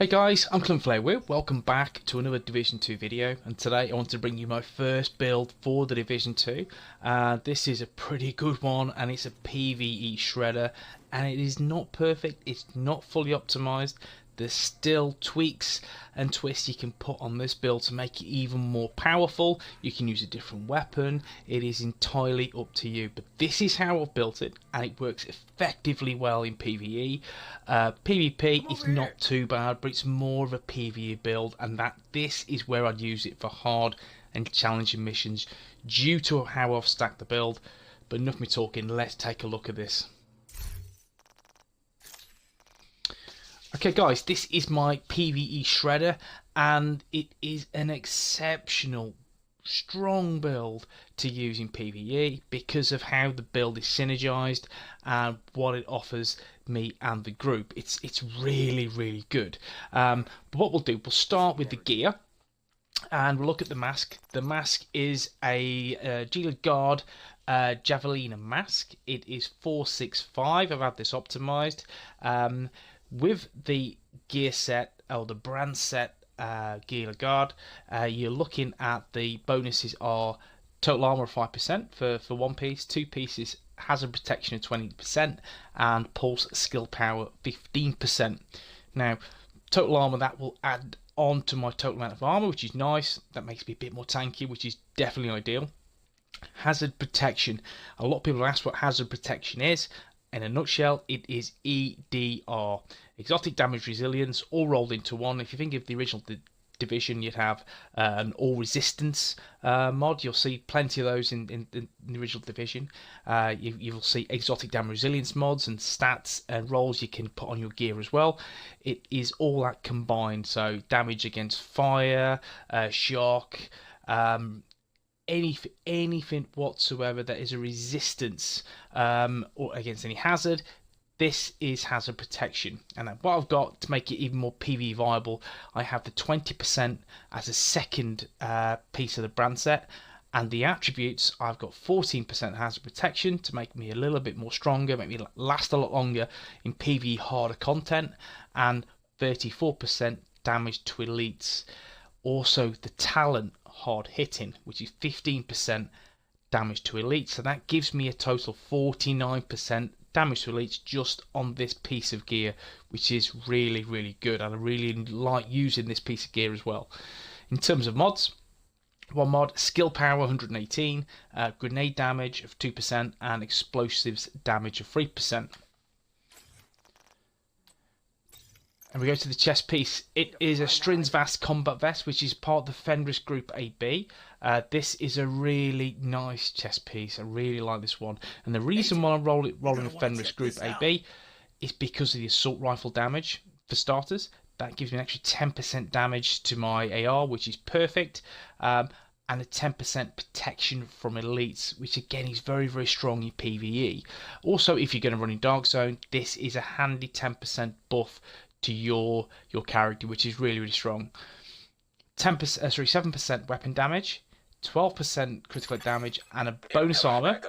Hey guys, I'm Clunflareweir. Welcome back to another Division 2 video, and today I want to bring you my first build for the Division 2. This is a pretty good one, and it's a PvE shredder, and it is not perfect, it's not fully optimized. There's still tweaks and twists you can put on this build to make it even more powerful. You can use a different weapon. It is entirely up to you, but this is how I've built it, and it works effectively well in PvE. PvP is not too bad, but it's more of a PvE build, and this is where I'd use it for hard and challenging missions due to how I've stacked the build. But enough of me talking, let's take a look at this. Okay guys, this is my PvE shredder, and it is an exceptional strong build to use in PvE because of how the build is synergized and what it offers me and the group. It's really good. But what we'll do, we'll start with the gear and we'll look at the mask. The mask is a Gila Guard Javelina mask. It is 465. I've had this optimized. With the gear set, or the brand set Gila Guard, you're looking at the bonuses are total armor of 5% for one piece, two pieces hazard protection of 20%, and pulse skill power 15%. Now, total armor, that will add on to my total amount of armor, which is nice. That makes me a bit more tanky, which is definitely ideal. Hazard protection. A lot of people ask what hazard protection is. In a nutshell, it is EDR, Exotic Damage Resilience, all rolled into one. If you think of the original Division, you'd have an All Resistance mod. You'll see plenty of those in the original Division. You will see Exotic Damage Resilience mods and stats and rolls you can put on your gear as well. It is all that combined, so damage against fire, shock, anything whatsoever that is a resistance or against any hazard. This is hazard protection, and what I've got to make it even more PvE viable, I have the 20% as a second piece of the brand set, and the attributes, I've got 14% hazard protection to make me a little bit more stronger, make me last a lot longer in PvE harder content, and 34% damage to elites. Also the talent hard hitting, which is 15% damage to elites, so that gives me a total 49% damage to elites just on this piece of gear, which is really good, and I really like using this piece of gear as well. In terms of mods, one mod, skill power 118, grenade damage of 2%, and explosives damage of 3%. And we go to the chest piece. It is a Strins Vast combat vest, which is part of the Fenris Group AB. This is a really nice chest piece. I really like this one. And the reason why I'm rolling a Fenris Group AB is because of the assault rifle damage, for starters. That gives me an extra 10% damage to my AR, which is perfect. And a 10% protection from elites, which again is very strong in PvE. Also, if you're going to run in Dark Zone, this is a handy 10% buff to your character, which is really strong. 7% weapon damage, 12% critical damage, and a bonus armor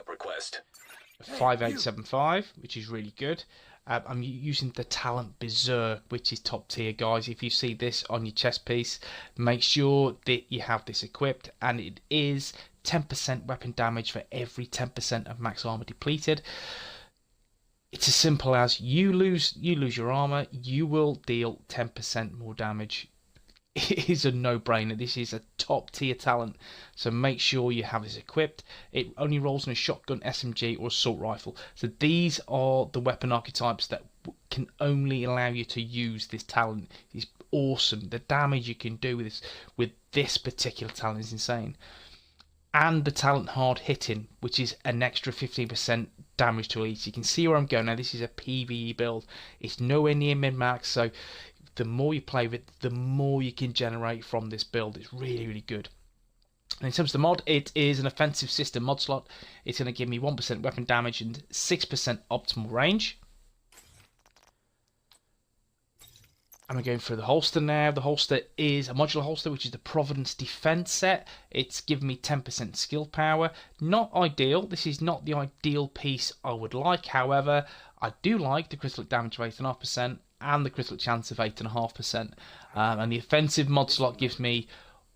of 5875, which is really good. I'm using the talent Berserk, which is top tier, guys. If you see this on your chest piece, make sure that you have this equipped, and it is 10% weapon damage for every 10% of max armor depleted. It's as simple as you lose your armor, you will deal 10% more damage. It is a no-brainer. This is a top tier talent, so make sure you have this equipped. It only rolls in a shotgun, SMG, or assault rifle. So these are the weapon archetypes that can only allow you to use this talent. It's awesome. The damage you can do with this particular talent is insane. And the talent hard hitting, which is an extra 15% damage to elites. You can see where I'm going now. This is a PvE build. It's nowhere near min-max, so the more you play with it, the more you can generate from this build. It's really good. And in terms of the mod, it is an offensive system mod slot. It's going to give me 1% weapon damage and 6% optimal range. And we're going through the holster now. The holster is a modular holster, which is the Providence Defense set. It's given me 10% skill power. Not ideal. This is not the ideal piece I would like. However, I do like the critical damage of 8.5% and the critical chance of 8.5%. And the offensive mod slot gives me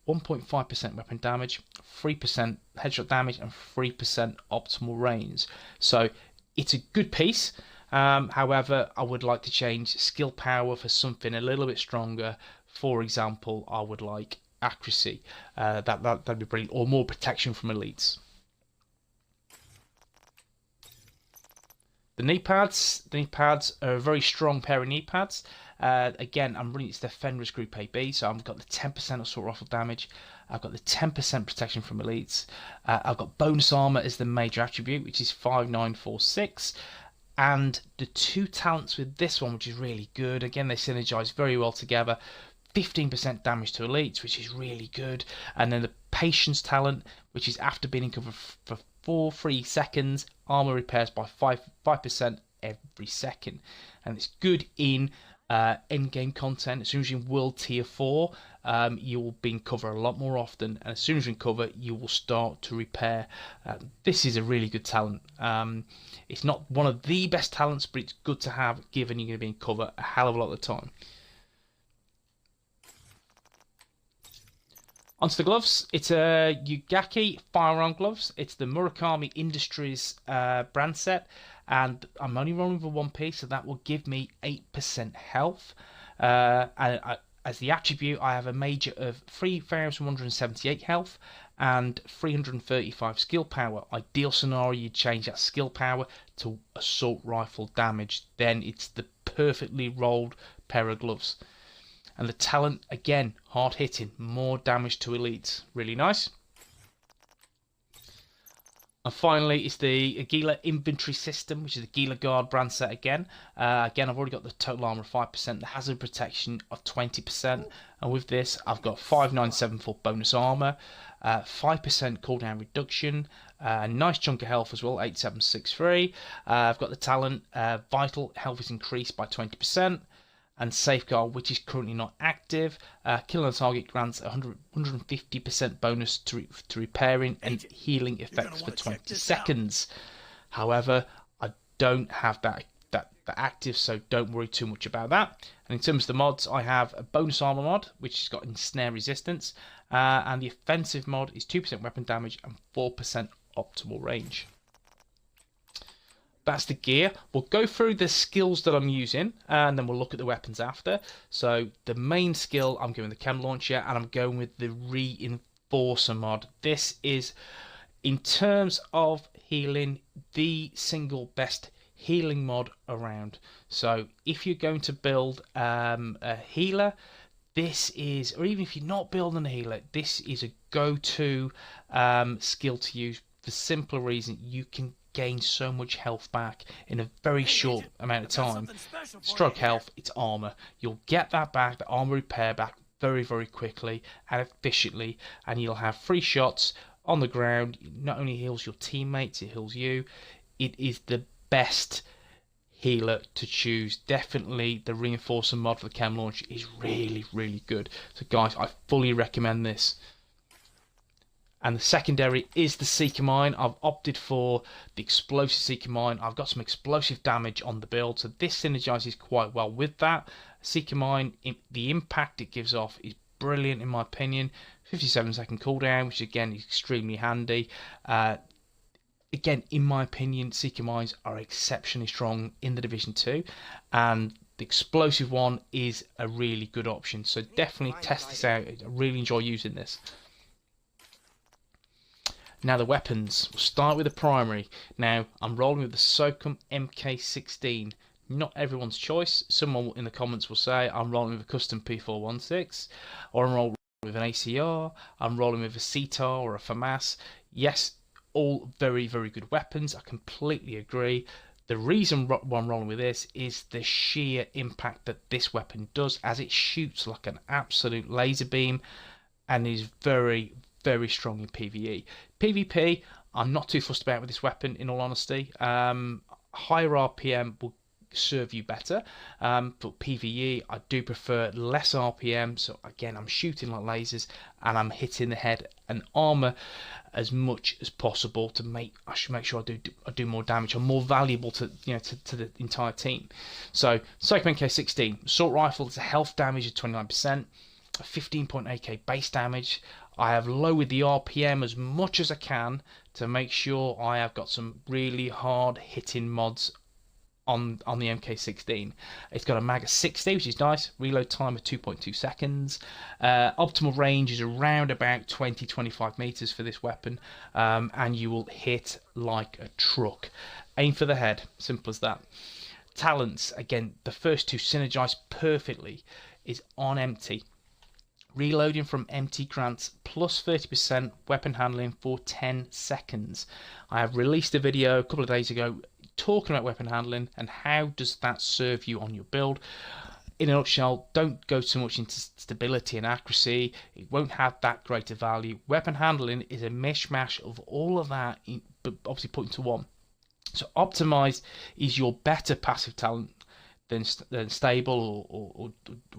1.5% weapon damage, 3% headshot damage, and 3% optimal range. So it's a good piece. However, I would like to change skill power for something a little bit stronger. For example, I would like accuracy. That'd be brilliant, or more protection from elites. The knee pads are a very strong pair of knee pads. Again, I'm running it's the Fenris Group AB, so I've got the 10% assault rifle damage. I've got the 10% protection from elites. I've got bonus armor as the major attribute, which is 5946. And the two talents with this one, which is really good. Again, they synergize very well together. 15% damage to elites, which is really good. And then the patience talent, which is after being in cover for 4 free seconds, armor repairs by 5% every second. And it's good in end-game content. As soon as you're in World Tier 4, you will be in cover a lot more often, and as soon as you're in cover, you will start to repair. This is a really good talent. It's not one of the best talents, but it's good to have, given you're going to be in cover a hell of a lot of the time. Onto the gloves. It's a Yugaki firearm gloves. It's the Murakami Industries brand set, and I'm only rolling for one piece, so that will give me 8% health. As the attribute, I have a major of 3,178 health and 335 skill power. Ideal scenario, you change that skill power to assault rifle damage. Then it's the perfectly rolled pair of gloves. And the talent, again, hard hitting, more damage to elites. Really nice. And finally, it's the Aguila inventory system, which is the Aguila Guard brand set again. Again, I've already got the total armor of 5%, the hazard protection of 20. And with this, I've got 5974 bonus armor, 5% cooldown reduction, a nice chunk of health as well, 8763. I've got the talent, vital health is increased by 20%. And Safeguard, which is currently not active. Killing a target grants 150% bonus to repairing and healing effects for 20 seconds. However, I don't have that active, so don't worry too much about that. And in terms of the mods, I have a bonus armor mod, which has got ensnare resistance, and the offensive mod is 2% weapon damage and 4% optimal range. That's the gear. We'll go through the skills that I'm using, and then we'll look at the weapons after. So the main skill, I'm going with the chem launcher, and I'm going with the reinforcer mod. This is, in terms of healing, the single best healing mod around. So if you're going to build a healer, this is, or even if you're not building a healer, this is a go-to skill to use. For the simple reason, you can gain so much health back in a very short amount of time. Stroke health, it's armor. You'll get that back, the armor repair back very, very quickly and efficiently, and you'll have 3 shots on the ground. It not only heals your teammates, it heals you. It is the best healer to choose. Definitely the reinforcer mod for the chem launch is really, really good. So guys, I fully recommend this. And the secondary is the Seeker Mine. I've opted for the explosive Seeker Mine. I've got some explosive damage on the build, so this synergizes quite well with that. Seeker Mine, the impact it gives off is brilliant in my opinion. 57-second cooldown, which again is extremely handy. Again, in my opinion, Seeker Mines are exceptionally strong in the Division 2, and the explosive one is a really good option. So definitely test this out. I really enjoy using this. Now the weapons, we'll start with the primary. Now I'm rolling with the SOCOM MK16. Not everyone's choice. Someone in the comments will say I'm rolling with a custom P416, or I'm rolling with an ACR, I'm rolling with a CTAR or a FAMAS. Yes, all very, very good weapons. I completely agree. The reason why I'm rolling with this is the sheer impact that this weapon does, as it shoots like an absolute laser beam and is very, very strong in PvE. PvP, I'm not too fussed about with this weapon, in all honesty. Higher RPM will serve you better. For PvE, I do prefer less RPM. So again, I'm shooting like lasers and I'm hitting the head and armor as much as possible to make sure I do more damage. I'm more valuable to to the entire team. So Psycho MK16 assault rifle, it's a health damage of 29%, 15.8k base damage. I have lowered the RPM as much as I can to make sure I have got some really hard hitting mods on the MK16. It's got a mag of 60, which is nice. Reload time of 2.2 seconds. Optimal range is around about 20-25 meters for this weapon, and you will hit like a truck. Aim for the head, simple as that. Talents, again, the first two synergize perfectly. Is on empty. Reloading from empty grants plus 30% weapon handling for 10 seconds. I have released a video a couple of days ago talking about weapon handling and how does that serve you on your build. In a nutshell, don't go too much into stability and accuracy. It won't have that greater value. Weapon handling is a mishmash of all of that, but obviously put into one. So optimized is your better passive talent than stable or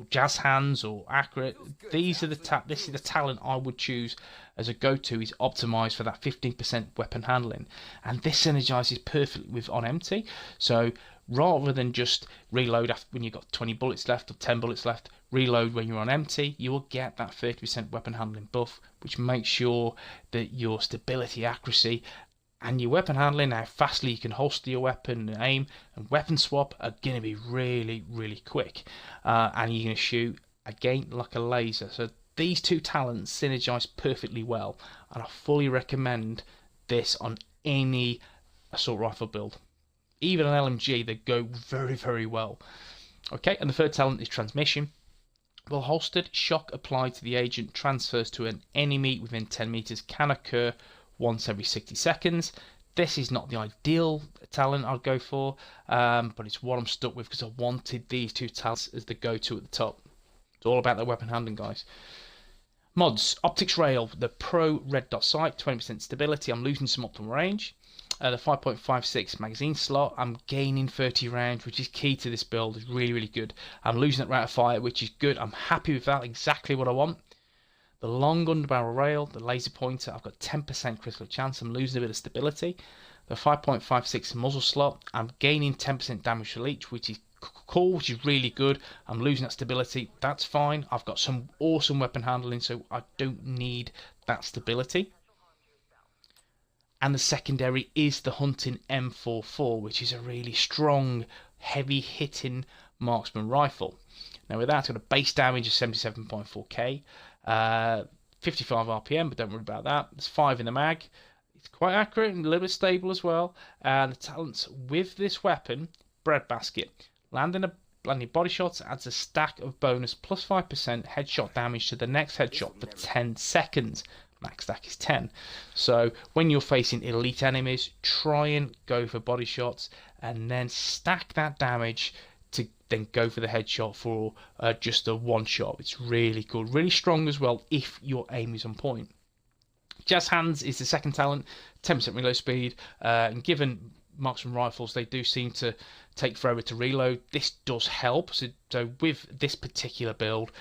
jazz hands or accurate. This is the talent I would choose as a go-to. Is optimized for that 15% weapon handling, and this synergizes perfectly with on empty. So rather than just reload after when you've got 20 bullets left or 10 bullets left, reload when you're on empty, you will get that 30% weapon handling buff, which makes sure that your stability, accuracy, and your weapon handling, how fastly you can holster your weapon and aim and weapon swap, are going to be really, really quick. And you're going to shoot, again, like a laser. So these two talents synergize perfectly well. And I fully recommend this on any assault rifle build. Even an LMG, they go very, very well. Okay, and the third talent is transmission. Well holstered, shock applied to the agent transfers to an enemy within 10 meters can occur once every 60 seconds. This is not the ideal talent I'd go for, but it's what I'm stuck with because I wanted these two talents as the go-to at the top. It's all about the weapon handling, guys. Mods, optics rail, the pro red dot sight, 20% stability. I'm losing some optimal range. The 5.56 magazine slot, I'm gaining 30 rounds, which is key to this build. It's really, really good. I'm losing that rate of fire, which is good. I'm happy with that, exactly what I want. The long underbarrel rail, the laser pointer, I've got 10% critical chance. I'm losing a bit of stability. The 5.56 muzzle slot, I'm gaining 10% damage to each, which is cool, which is really good. I'm losing that stability. That's fine. I've got some awesome weapon handling, so I don't need that stability. And the secondary is the hunting M44, which is a really strong, heavy hitting marksman rifle. Now with that, it's got a base damage of 77.4k. 55 RPM, but don't worry about that. There's 5 in the mag. It's quite accurate and a little bit stable as well. The talents with this weapon, breadbasket. Landing body shots adds a stack of bonus plus 5% headshot damage to the next headshot for 10 seconds. Max stack is 10. So when you're facing elite enemies, try and go for body shots and then stack that damage to then go for the headshot for just a one shot. It's really good, really strong as well if your aim is on point. Jazz hands is the second talent, 10% reload speed, and given marksman rifles, they do seem to take forever to reload. This does help. So with this particular build,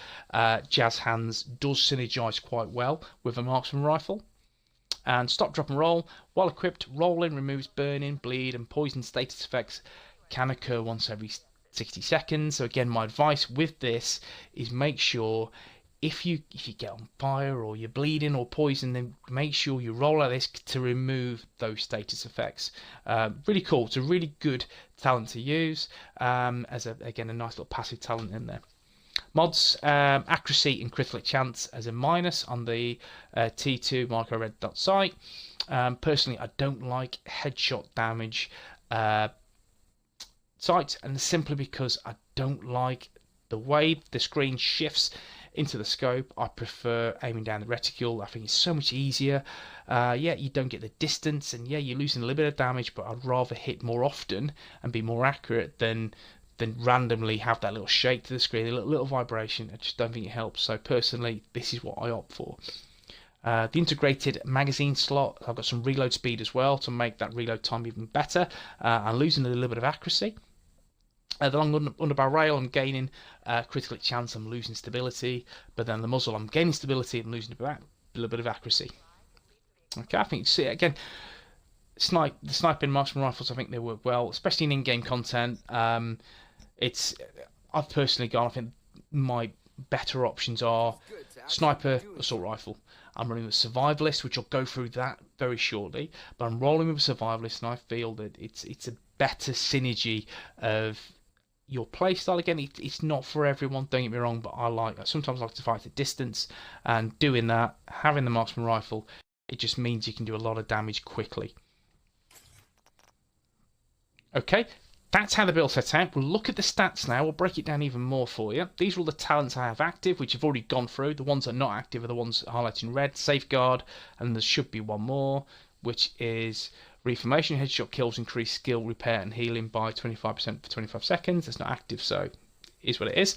Jazz hands does synergize quite well with a marksman rifle. And stop, drop, and roll. While equipped, rolling removes burning, bleed, and poison status effects can occur once every 60 seconds. So again, my advice with this is make sure if you get on fire or you're bleeding or poison, then make sure you roll like this to remove those status effects. Really cool. It's a really good talent to use as again a nice little passive talent in there. Mods, accuracy and critical chance as a minus on the T2 micro red dot sight. Personally, I don't like headshot damage sight, and simply because I don't like the way the screen shifts into the scope. I prefer aiming down the reticule. I think it's so much easier. Yeah, you don't get the distance, and yeah, you're losing a little bit of damage, but I'd rather hit more often and be more accurate than randomly have that little shake to the screen, a little vibration. I just don't think it helps. So personally, this is what I opt for. The integrated magazine slot, I've got some reload speed as well to make that reload time even better. I'm losing a little bit of accuracy. The long underbarrel rail, I'm gaining critical hit chance, I'm losing stability, but then the muzzle, I'm gaining stability and losing a little bit of accuracy. Okay, I think, see, again, the sniping marksman rifles, I think they work well, especially in in-game content. I've personally gone, I think my better options are sniper, assault rifle. I'm running the survivalist, which I'll go through that very shortly, but I'm rolling with a survivalist, and I feel that it's a better synergy of your playstyle. Again, it's not for everyone, don't get me wrong, but I sometimes like to fight at distance, and doing that, having the marksman rifle, it just means you can do a lot of damage quickly. Okay, that's how the build set out. We'll look at the stats now. We'll break it down even more for you. These are all the talents I have active, which I've already gone through. The ones that are not active are the ones highlighted in red, safeguard, and there should be one more, which is reformation. Headshot kills increase skill, repair, and healing by 25% for 25 seconds. That's not active, so it is what it is.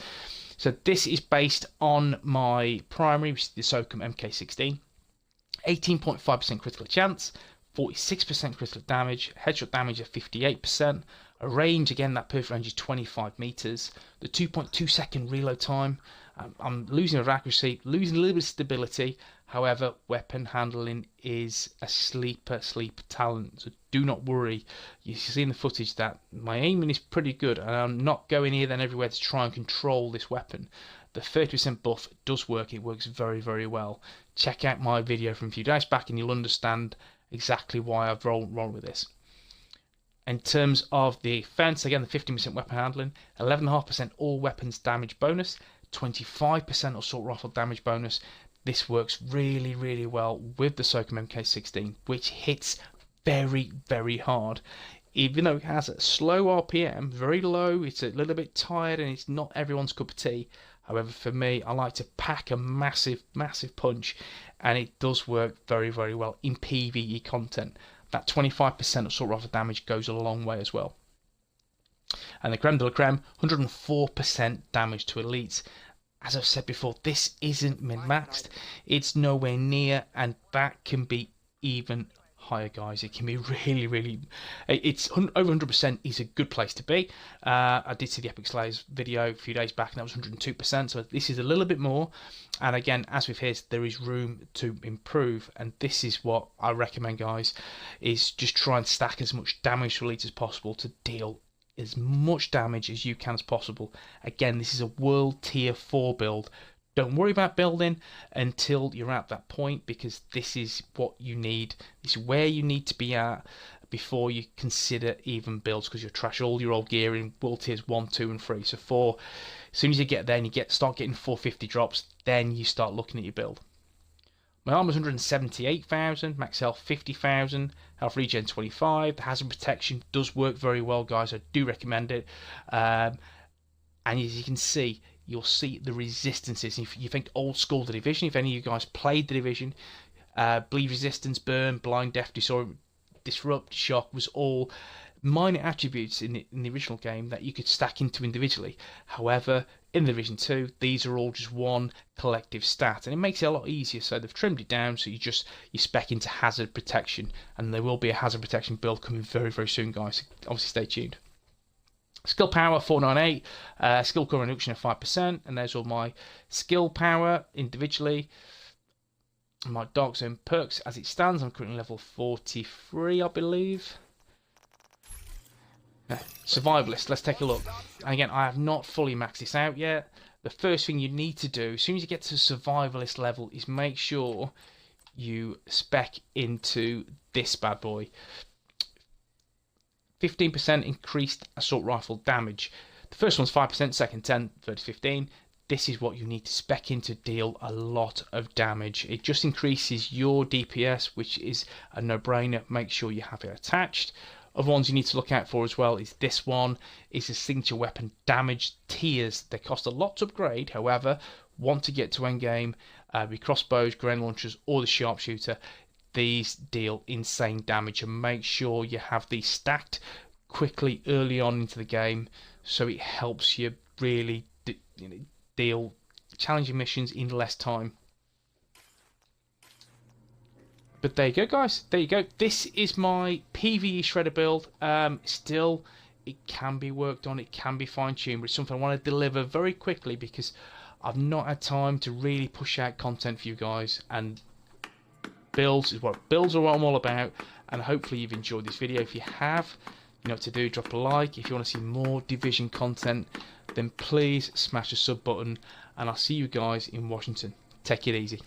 So this is based on my primary, which is the SOCOM MK16. 18.5% critical chance, 46% critical damage, headshot damage of 58%, a range, again, that perfect range is 25 meters, the 2.2 second reload time. I'm losing of accuracy, losing a little bit of stability. However, weapon handling is a sleeper talent, so do not worry. You see in the footage that my aiming is pretty good, and I'm not going here then everywhere to try and control this weapon. The 30% buff does work, it works very, very well. Check out my video from a few days back and you'll understand exactly why I've rolled with this. In terms of the defense, again, the 15% weapon handling, 11.5% all weapons damage bonus, 25% assault rifle damage bonus. This works really, really well with the SOCOM MK16, which hits very, very hard. Even though it has a slow RPM, very low, it's a little bit tired and it's not everyone's cup of tea. However, for me, I like to pack a massive, massive punch, and it does work very, very well in PvE content. That 25% assault rifle damage goes a long way as well. And the creme de la creme, 104% damage to elites. As I've said before, this isn't min-maxed. It's nowhere near, and that can be even higher, guys. It can be really, really. It's over 100% is a good place to be. I did see the Epic Slayers video a few days back, and that was 102%. So this is a little bit more. And again, as with his, there is room to improve. And this is what I recommend, guys, is just try and stack as much damage to elite as possible to deal as much damage as you can as possible. Again, this is a world tier 4 build. Don't worry about building until you're at that point, because this is what you need. This is where you need to be at before you consider even builds, because you'll trash all your old gear in world tiers 1, 2 and 3. So 4, as soon as you get there and you start getting 450 drops, then you start looking at your build. My armor's 178,000, max health 50,000, health regen 25. The hazard protection does work very well, guys. I do recommend it. And as you can see, you'll see the resistances. If you think old school The Division, if any of you guys played The Division, bleed resistance, burn, blind, death, disrupt, shock was all minor attributes in the original game that you could stack into individually. However, in The Division 2, these are all just one collective stat, and it makes it a lot easier. So they've trimmed it down, so you spec into hazard protection, and there will be a hazard protection build coming very, very soon, guys. Obviously, stay tuned. Skill power 498, skill core reduction of 5%, and there's all my skill power individually. My Dark Zone perks as it stands, I'm currently level 43, I believe. Survivalist, let's take a look. And again, I have not fully maxed this out yet. The first thing you need to do, as soon as you get to Survivalist level, is make sure you spec into this bad boy. 15% increased assault rifle damage. The first one's 5%, second 10, third 15. This is what you need to spec in to deal a lot of damage. It just increases your DPS, which is a no-brainer. Make sure you have it attached. Other ones you need to look out for as well is this one. Is a signature weapon damage tiers. They cost a lot to upgrade. However, want to get to endgame with crossbows, grenade launchers, or the sharpshooter. These deal insane damage, and make sure you have these stacked quickly early on into the game, so it helps you really deal challenging missions in less time. But there you go, guys. There you go. This is my PvE shredder build. Still it can be worked on, it can be fine-tuned, but it's something I want to deliver very quickly because I've not had time to really push out content for you guys, and builds are what I'm all about. And hopefully you've enjoyed this video. If you have, you know what to do, drop a like. If you want to see more Division content, then please smash the sub button, and I'll see you guys in Washington. Take it easy.